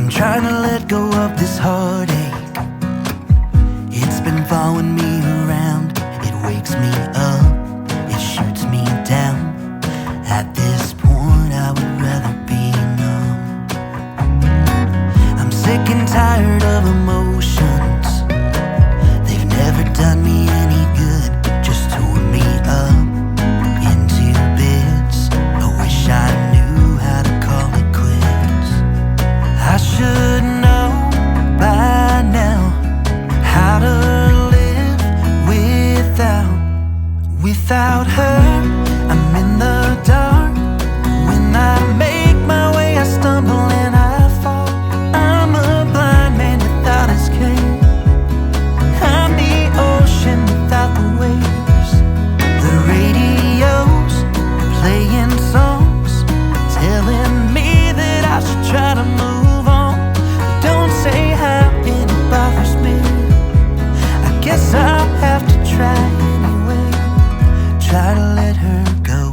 I'm trying to let go of this heartache. It's been following me around. It wakes me up, it shoots me down. At this point I would rather be numb. I'm sick and tired of emotions. They've never done me any good, just tore me up into bits. I wish I knew how to call it quits. I should know by now how to live without her. I'm in the dark. When I make my way I stumble and I fall. I'm a blind man without his cane. I'm the ocean without the waves. The radio's playing songs telling me that I should try to move on. Don't say how it bothers me. I guess I'll have to try anyway. Try to let her go.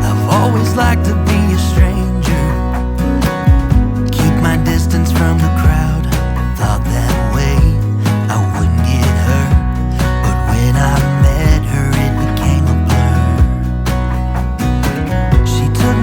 I've always liked to be a stranger, keep my distance from the crowd. Thought that way I wouldn't get hurt, but when I met her it became a blur. She took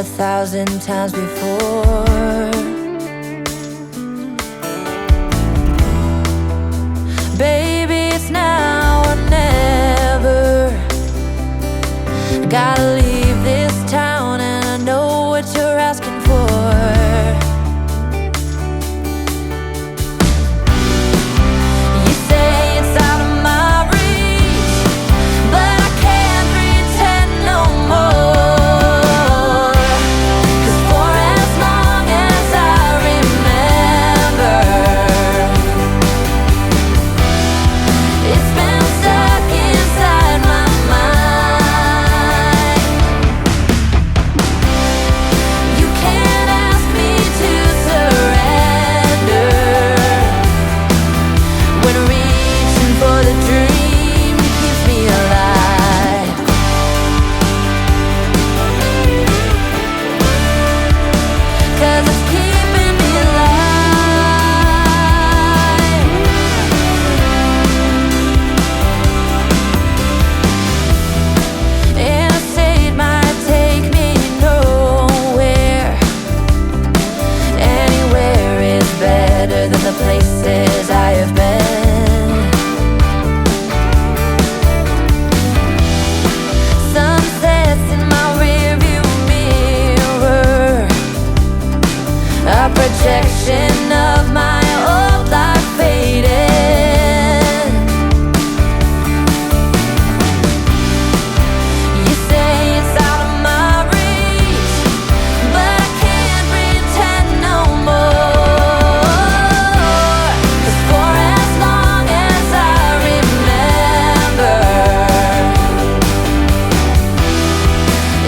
1,000 times before. Baby, it's now or never. I gotta leave this town and I know what you're asking for. You say it's out of my reach, but I can't pretend no more. 'Cause for as long as I remember, it's been stuck inside my mind. You can't ask me to surrender when reaching for the dream keeps me alive. 'Cause it's keeping me alive. Interstate might take me nowhere. Anywhere is better than the places I have been. Sunsets in my rearview mirror, a projection of my old life fading. You say it's out of my reach, but I can't pretend no more. 'Cause for as long as I remember,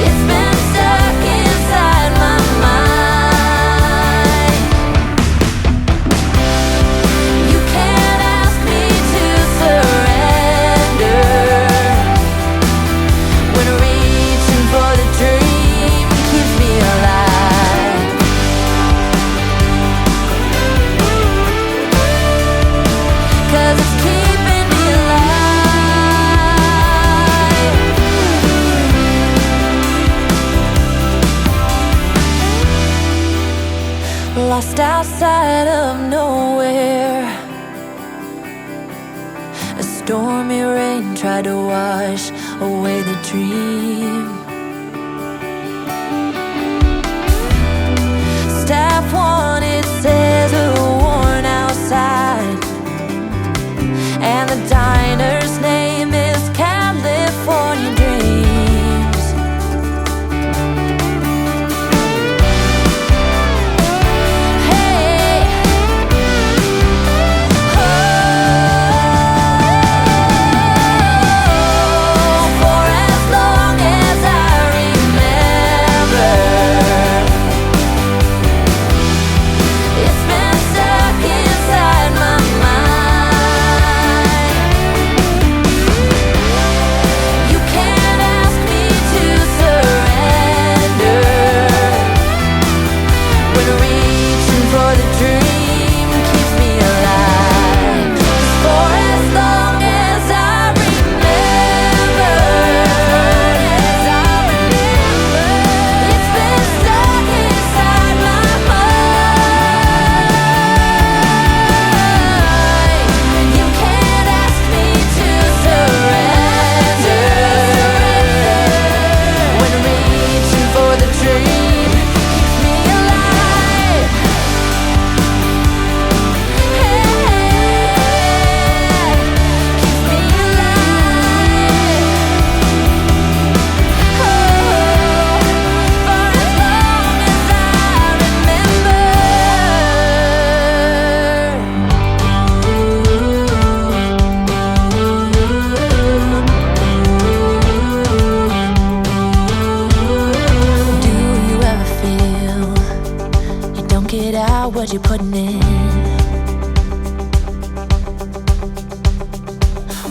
it's been stuck inside my mind. You can't ask me to surrender when reaching for the dream keeps me alive. 'Cause it's keeping me alive. Lost outside of nowhere, a stormy rain tried to wash away the dream. Staff wanted scissor worn outside, and the diner's name is California Dreams. Hey, for as long as I remember, it's been stuck inside my mind. You can't ask me to surrender when reaching for the dream keeps me alive. 'Cause for as long as I remember, it's been stuck inside my mind. You can't ask me to surrender when reaching for the dream keeps me alive. Keeps me alive. For as long as I remember. Do you ever feel you don't get out what you're putting in?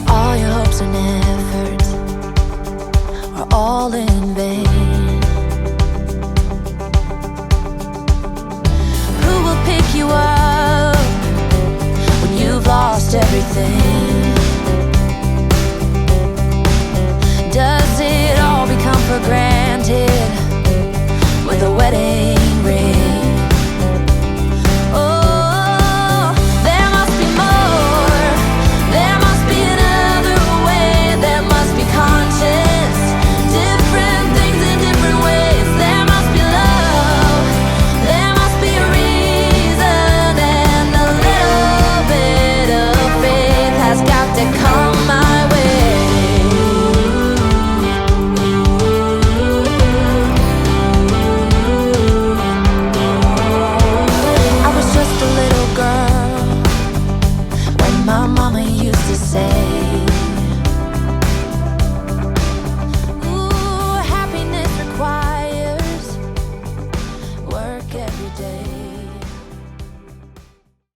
All your hopes and efforts are all in vain. Who will pick you up when you've lost everything?